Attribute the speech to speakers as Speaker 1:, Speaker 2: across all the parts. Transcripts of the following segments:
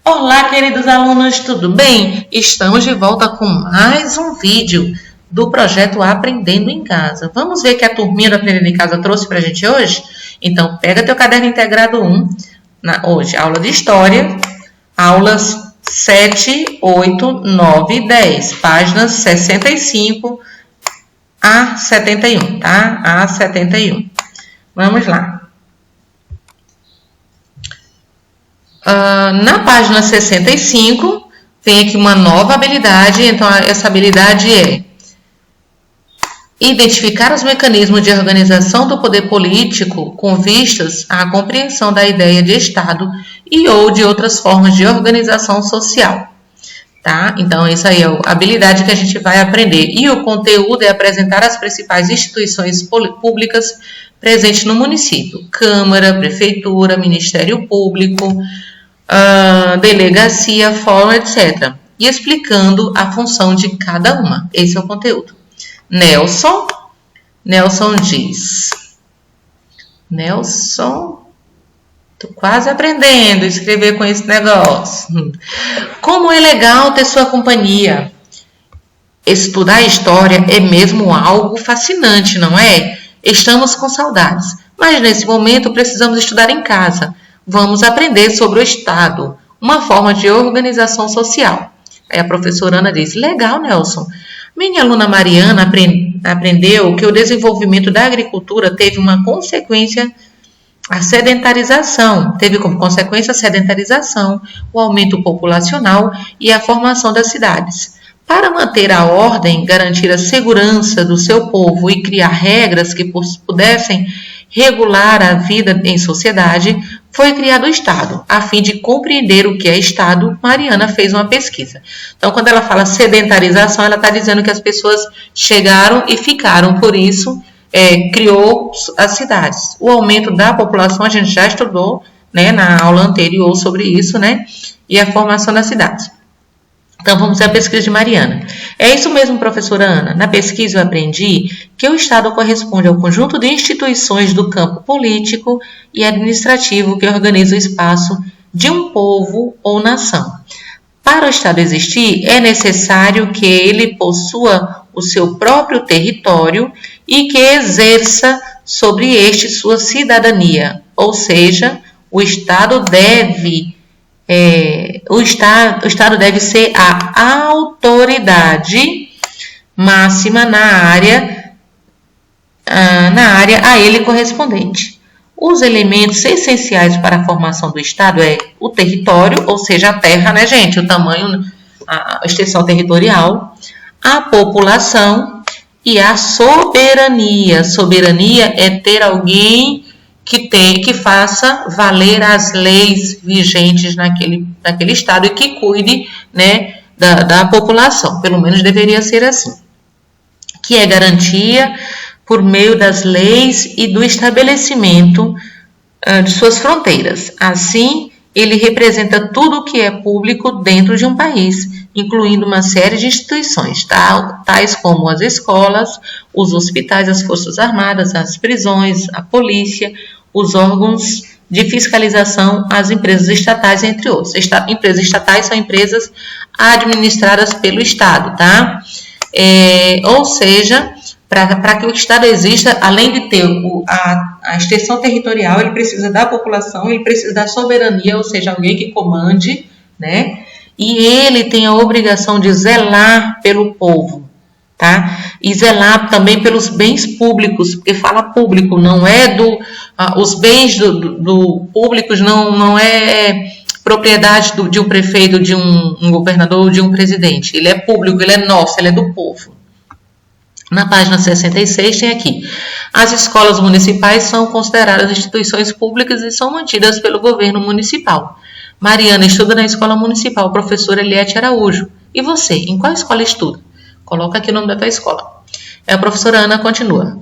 Speaker 1: Olá, queridos alunos, tudo bem? Estamos de volta com mais um vídeo do projeto Aprendendo em Casa. Vamos ver o que a turminha do Aprendendo em Casa trouxe para a gente hoje? Então, pega teu caderno integrado 1, hoje, aula de História, aulas 7, 8, 9 e 10, páginas 65 a 71, tá? A 71. Vamos lá. Na página 65, tem aqui uma nova habilidade. Então, essa habilidade é identificar os mecanismos de organização do poder político com vistas à compreensão da ideia de Estado e ou de outras formas de organização social. Tá? Então, isso aí é a habilidade que a gente vai aprender. E o conteúdo é apresentar as principais instituições públicas presentes no município. Câmara, Prefeitura, Ministério Público, delegacia, fórum, etc. E explicando a função de cada uma. Esse é o conteúdo. Nelson diz. Nelson, tô quase aprendendo a escrever com esse negócio. Como é legal ter sua companhia. Estudar história é mesmo algo fascinante, não é? Estamos com saudades, mas nesse momento precisamos estudar em casa. Vamos aprender sobre o Estado, uma forma de organização social. Aí a professora Ana diz, legal, Nelson. Minha aluna Mariana aprendeu que o desenvolvimento da agricultura teve uma consequência, a sedentarização. Teve como consequência a sedentarização, o aumento populacional e a formação das cidades. Para manter a ordem, garantir a segurança do seu povo e criar regras que pudessem regular a vida em sociedade, foi criado o Estado. A fim de compreender o que é Estado, Mariana fez uma pesquisa. Então, quando ela fala sedentarização, ela está dizendo que as pessoas chegaram e ficaram, por isso, criou as cidades. O aumento da população, a gente já estudou, né, na aula anterior sobre isso, né, e a formação das cidades. Então, vamos ver a pesquisa de Mariana. É isso mesmo, professora Ana. Na pesquisa eu aprendi que o Estado corresponde ao conjunto de instituições do campo político e administrativo que organiza o espaço de um povo ou nação. Para o Estado existir, é necessário que ele possua o seu próprio território e que exerça sobre este sua cidadania. Ou seja, o Estado deve ser a autoridade máxima na área a ele correspondente. Os elementos essenciais para a formação do Estado é o território, ou seja, a terra, né, gente? O tamanho, a extensão territorial, a população e a soberania. Soberania é ter alguém que faça valer as leis vigentes naquele estado e que cuide, né, da população. Pelo menos deveria ser assim. Que é garantia por meio das leis e do estabelecimento de suas fronteiras. Assim, ele representa tudo o que é público dentro de um país, incluindo uma série de instituições, tais como as escolas, os hospitais, as forças armadas, as prisões, a polícia, os órgãos de fiscalização, as empresas estatais, entre outros. Empresas estatais são empresas administradas pelo Estado, tá? Ou seja, para que o Estado exista, além de ter a extensão territorial, ele precisa da população, ele precisa da soberania, ou seja, alguém que comande, né? E ele tem a obrigação de zelar pelo povo, tá? E zelar também pelos bens públicos, porque fala público, não é os bens do públicos não é propriedade de um prefeito, de um governador, de um presidente. Ele é público, ele é nosso, ele é do povo. Na página 66 tem aqui, as escolas municipais são consideradas instituições públicas e são mantidas pelo governo municipal. Mariana estuda na escola municipal, professora Eliette Araújo. E você, em qual escola estuda? Coloca aqui o nome da tua escola. A professora Ana continua.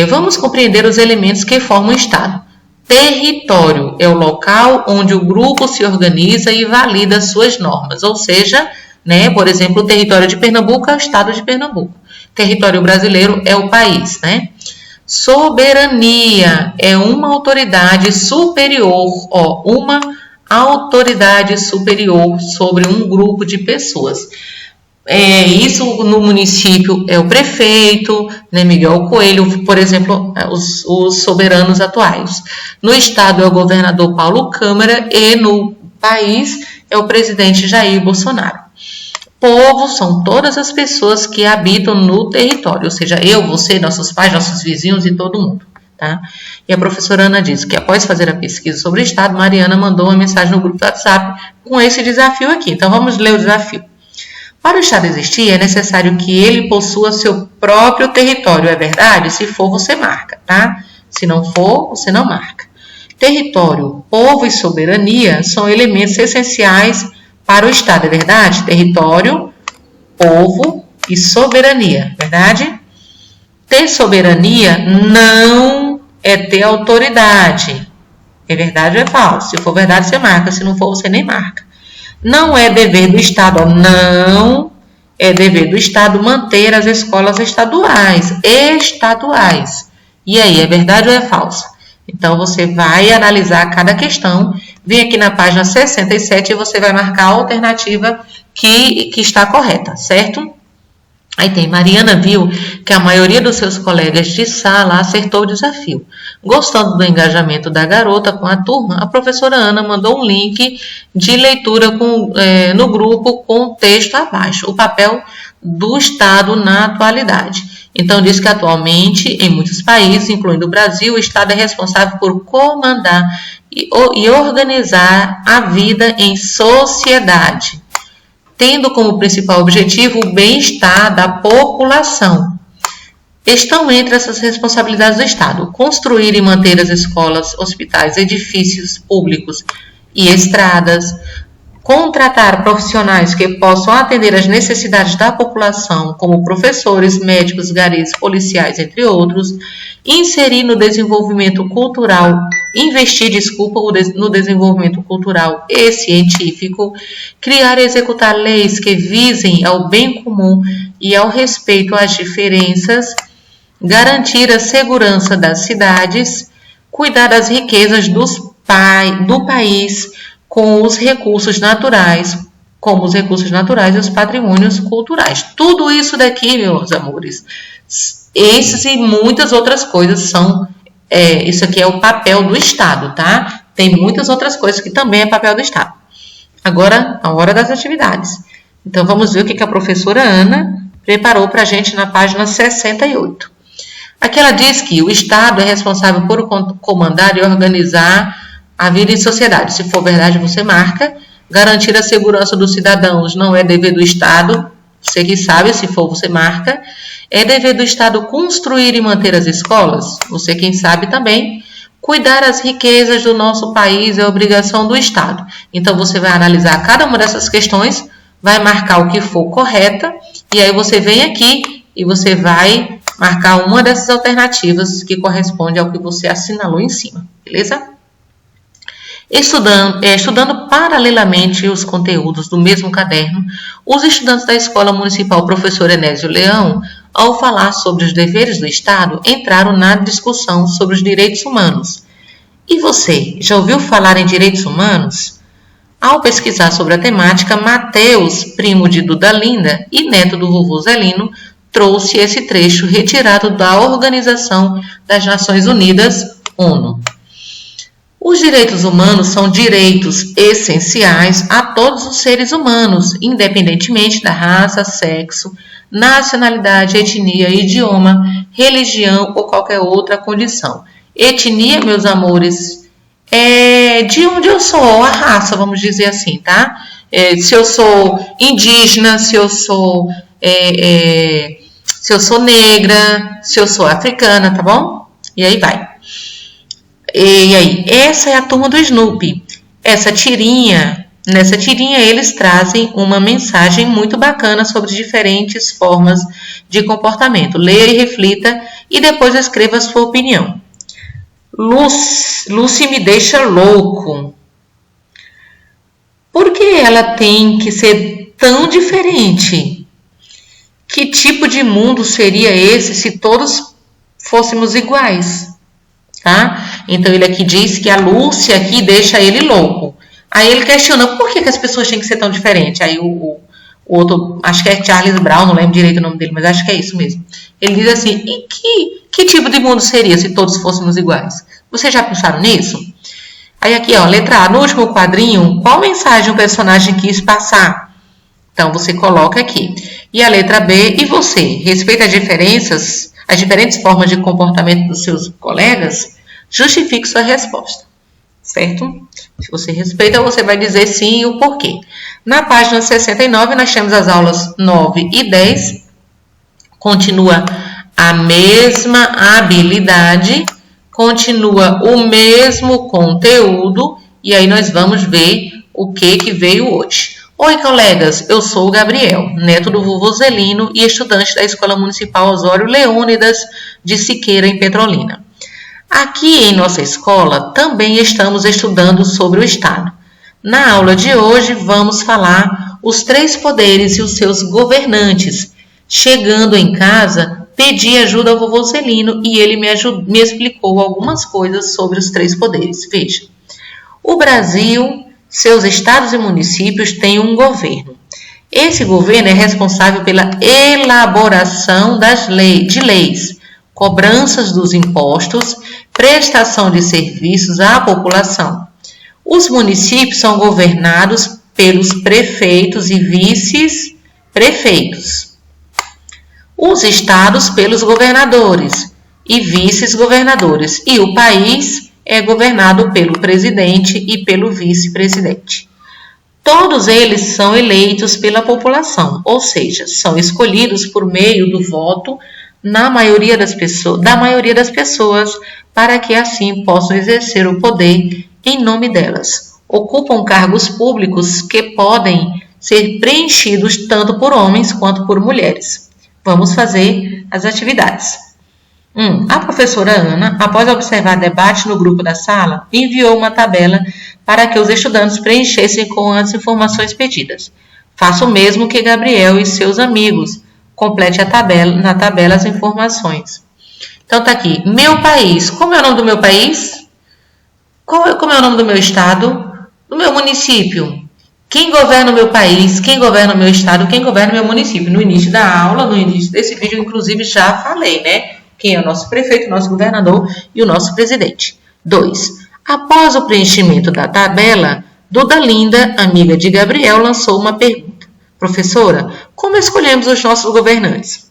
Speaker 1: Vamos compreender os elementos que formam o Estado. Território é o local onde o grupo se organiza e valida suas normas. Ou seja, né, por exemplo, o território de Pernambuco é o Estado de Pernambuco. Território brasileiro é o país, né? Soberania é uma autoridade superior, uma autoridade superior sobre um grupo de pessoas. Isso no município é o prefeito, né, Miguel Coelho, por exemplo, os soberanos atuais. No estado é o governador Paulo Câmara e no país é o presidente Jair Bolsonaro. Povo são todas as pessoas que habitam no território, ou seja, eu, você, nossos pais, nossos vizinhos e todo mundo. Tá? E a professora Ana diz que após fazer a pesquisa sobre o estado, Mariana mandou uma mensagem no grupo do WhatsApp com esse desafio aqui. Então vamos ler o desafio. Para o estado existir, é necessário que ele possua seu próprio território, é verdade? Se for, você marca, tá? Se não for, você não marca. Território, povo e soberania são elementos essenciais para o estado, é verdade? Território, povo e soberania, verdade? Ter soberania não é ter autoridade. É verdade ou é falso? Se for verdade, você marca. Se não for, você nem marca. Não é dever do Estado, não é dever do Estado manter as escolas estaduais. E aí, é verdade ou é falso? Então, você vai analisar cada questão, vem aqui na página 67 e você vai marcar a alternativa que está correta, certo? Aí tem, Mariana viu que a maioria dos seus colegas de sala acertou o desafio. Gostando do engajamento da garota com a turma, a professora Ana mandou um link de leitura no grupo com o texto abaixo, o papel do Estado na atualidade. Então, diz que atualmente, em muitos países, incluindo o Brasil, o Estado é responsável por comandar e organizar a vida em sociedade, tendo como principal objetivo o bem-estar da população. Estão entre essas responsabilidades do Estado: construir e manter as escolas, hospitais, edifícios públicos e estradas, contratar profissionais que possam atender às necessidades da população, como professores, médicos, garis, policiais, entre outros, inserir no desenvolvimento cultural, investir, no desenvolvimento cultural e científico, criar e executar leis que visem ao bem comum e ao respeito às diferenças, garantir a segurança das cidades, cuidar das riquezas do país com os recursos naturais, como os recursos naturais e os patrimônios culturais. Tudo isso daqui, meus amores, esses e muitas outras coisas são, isso aqui é o papel do Estado, tá? Tem muitas outras coisas que também é papel do Estado. Agora, a hora das atividades. Então, vamos ver o que a professora Ana preparou para a gente na página 68. Aqui ela diz que o Estado é responsável por comandar e organizar a vida em sociedade. Se for verdade, você marca. Garantir a segurança dos cidadãos não é dever do Estado. Você que sabe, se for, você marca. É dever do Estado construir e manter as escolas. Você quem sabe também. Cuidar das riquezas do nosso país é obrigação do Estado. Então, você vai analisar cada uma dessas questões, vai marcar o que for correta, e aí você vem aqui e você vai marcar uma dessas alternativas que corresponde ao que você assinalou em cima, beleza? Estudando paralelamente os conteúdos do mesmo caderno, os estudantes da Escola Municipal Professor Enésio Leão, ao falar sobre os deveres do Estado, entraram na discussão sobre os direitos humanos. E você, já ouviu falar em direitos humanos? Ao pesquisar sobre a temática, Mateus, primo de Duda Linda e neto do vovô Zelino, trouxe esse trecho retirado da Organização das Nações Unidas, ONU. Os direitos humanos são direitos essenciais a todos os seres humanos, independentemente da raça, sexo, nacionalidade, etnia, idioma, religião ou qualquer outra condição. Etnia, meus amores, é de onde eu sou, a raça, vamos dizer assim, tá? Se eu sou indígena, se eu sou negra, se eu sou africana, tá bom? E aí vai. E aí, essa é a turma do Snoopy. Nessa tirinha eles trazem uma mensagem muito bacana sobre diferentes formas de comportamento. Leia e reflita e depois escreva a sua opinião. Lucy me deixa louco. Por que ela tem que ser tão diferente? Que tipo de mundo seria esse se todos fôssemos iguais? Tá? Então ele aqui diz que a Lúcia aqui deixa ele louco. Aí ele questiona por que as pessoas têm que ser tão diferentes. Aí o outro, acho que é Charles Brown, não lembro direito o nome dele, mas acho que é isso mesmo. Ele diz assim, e que tipo de mundo seria se todos fôssemos iguais? Vocês já pensaram nisso? Aí aqui, ó, letra A, no último quadrinho, qual mensagem o personagem quis passar? Então, você coloca aqui. E a letra B, e você? Respeita as diferentes formas de comportamento dos seus colegas? Justifique sua resposta, certo? Se você respeita, você vai dizer sim e o porquê. Na página 69, nós temos as aulas 9 e 10. Continua a mesma habilidade, continua o mesmo conteúdo, e aí nós vamos ver o que veio hoje. Oi, colegas, eu sou o Gabriel, neto do vovô Zelino e estudante da Escola Municipal Osório Leônidas de Siqueira, em Petrolina. Aqui em nossa escola também estamos estudando sobre o Estado. Na aula de hoje vamos falar os 3 poderes e os seus governantes. Chegando em casa, pedi ajuda ao vovô Zelino e ele me explicou algumas coisas sobre os 3 poderes. Veja, o Brasil, seus estados e municípios têm um governo. Esse governo é responsável pela elaboração de leis, cobranças dos impostos, prestação de serviços à população. Os municípios são governados pelos prefeitos e vice-prefeitos. Os estados pelos governadores e vice-governadores. E o país é governado pelo presidente e pelo vice-presidente. Todos eles são eleitos pela população, ou seja, são escolhidos por meio do voto da maioria das pessoas, para que assim possam exercer o poder em nome delas. Ocupam cargos públicos que podem ser preenchidos tanto por homens quanto por mulheres. Vamos fazer as atividades. A professora Ana, após observar debate no grupo da sala, enviou uma tabela para que os estudantes preenchessem com as informações pedidas. Faça o mesmo que Gabriel e seus amigos. Complete na tabela as informações. Então tá aqui, meu país. Como é o nome do meu país? Como é o nome do meu estado? Do meu município? Quem governa o meu país? Quem governa o meu estado? Quem governa o meu município? No início da aula, no início desse vídeo, inclusive, já falei, né? Quem é o nosso prefeito, o nosso governador e o nosso presidente. 2. Após o preenchimento da tabela, Duda Linda, amiga de Gabriel, lançou uma pergunta. Professora, como escolhemos os nossos governantes?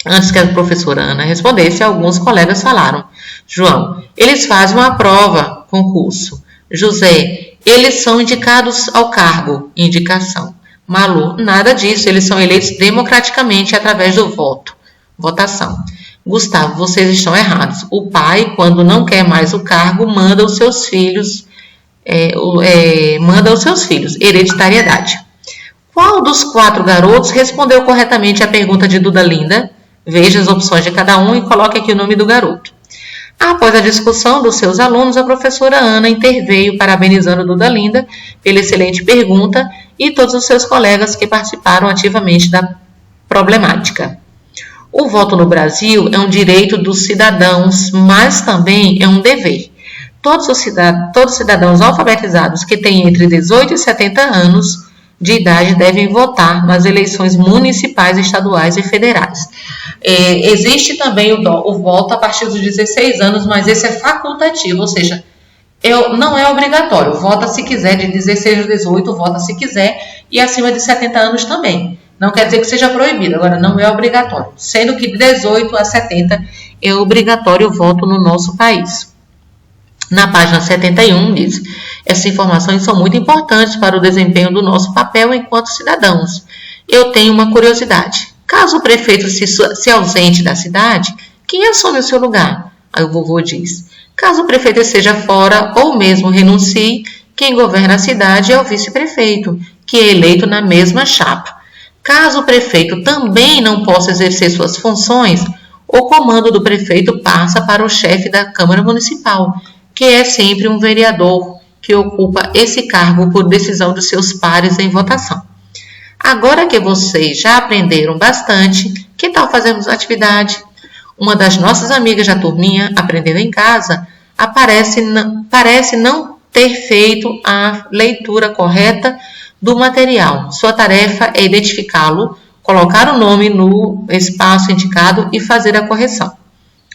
Speaker 1: Antes que a professora Ana respondesse, alguns colegas falaram. João, eles fazem uma prova, concurso. José, eles são indicados ao cargo, indicação. Malu, nada disso, eles são eleitos democraticamente através do voto, votação. Gustavo, vocês estão errados. O pai, quando não quer mais o cargo, manda os seus filhos, hereditariedade. Qual dos 4 garotos respondeu corretamente à pergunta de Duda Linda? Veja as opções de cada um e coloque aqui o nome do garoto. Após a discussão dos seus alunos, a professora Ana interveio parabenizando Duda Linda pela excelente pergunta e todos os seus colegas que participaram ativamente da problemática. O voto no Brasil é um direito dos cidadãos, mas também é um dever. Todos os cidadãos alfabetizados que têm entre 18 e 70 anos de idade devem votar nas eleições municipais, estaduais e federais. Existe também o voto a partir dos 16 anos, mas esse é facultativo, ou seja, não é obrigatório. Vota se quiser, de 16 a 18, vota se quiser, e acima de 70 anos também. Não quer dizer que seja proibido, agora não é obrigatório. Sendo que de 18 a 70 é obrigatório o voto no nosso país. Na página 71 diz, essas informações são muito importantes para o desempenho do nosso papel enquanto cidadãos. Eu tenho uma curiosidade. Caso o prefeito se ausente da cidade, quem assume o seu lugar? Aí o vovô diz, caso o prefeito esteja fora ou mesmo renuncie, quem governa a cidade é o vice-prefeito, que é eleito na mesma chapa. Caso o prefeito também não possa exercer suas funções, o comando do prefeito passa para o chefe da Câmara Municipal, que é sempre um vereador que ocupa esse cargo por decisão dos seus pares em votação. Agora que vocês já aprenderam bastante, que tal fazermos atividade? Uma das nossas amigas da turminha, aprendendo em casa, parece não ter feito a leitura correta do material. Sua tarefa é identificá-lo, colocar o nome no espaço indicado e fazer a correção.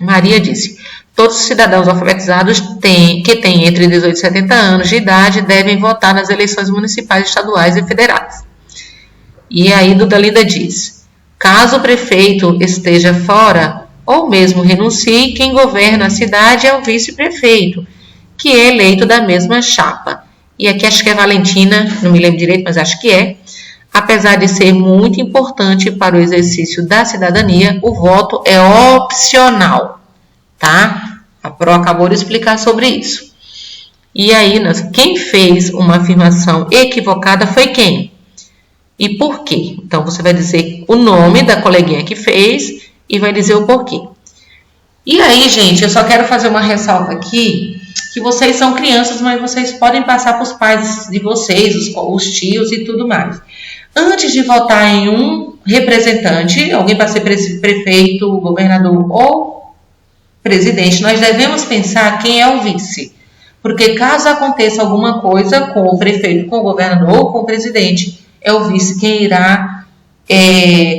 Speaker 1: Maria disse: todos os cidadãos alfabetizados que têm entre 18 e 70 anos de idade devem votar nas eleições municipais, estaduais e federais. E aí Duda Linda diz: caso o prefeito esteja fora ou mesmo renuncie, quem governa a cidade é o vice-prefeito, que é eleito da mesma chapa. E aqui acho que é Valentina, não me lembro direito, mas acho que é. Apesar de ser muito importante para o exercício da cidadania, o voto é opcional, tá? A Pro acabou de explicar sobre isso. E aí, quem fez uma afirmação equivocada foi quem? E por quê? Então, você vai dizer o nome da coleguinha que fez e vai dizer o porquê. E aí, gente, eu só quero fazer uma ressalva aqui, que vocês são crianças, mas vocês podem passar para os pais de vocês, os tios e tudo mais. Antes de votar em um representante, alguém para ser prefeito, governador ou presidente, nós devemos pensar quem é o vice. Porque caso aconteça alguma coisa com o prefeito, com o governador ou com o presidente, é o vice quem irá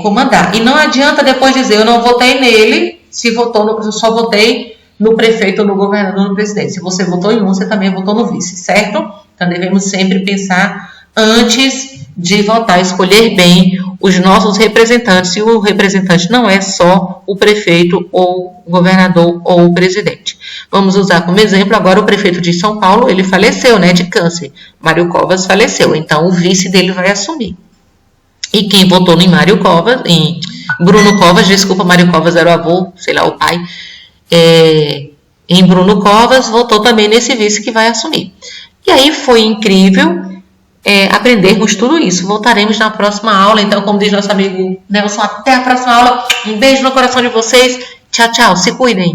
Speaker 1: comandar. E não adianta depois dizer, eu não votei nele, eu só votei no prefeito, no governador, no presidente. Se você votou em um, você também votou no vice, certo? Então devemos sempre pensar antes de votar, escolher bem os nossos representantes. E o representante não é só o prefeito ou o governador ou o presidente. Vamos usar como exemplo agora o prefeito de São Paulo, ele faleceu, de câncer. Mário Covas faleceu, então o vice dele vai assumir. E quem votou em Mário Covas, em Bruno Covas, desculpa, Mário Covas era o avô, sei lá, o pai, em Bruno Covas, votou também nesse vice que vai assumir. E aí foi incrível aprendermos tudo isso. Voltaremos na próxima aula. Então, como diz nosso amigo Nelson, até a próxima aula. Um beijo no coração de vocês. Tchau, tchau. Se cuidem.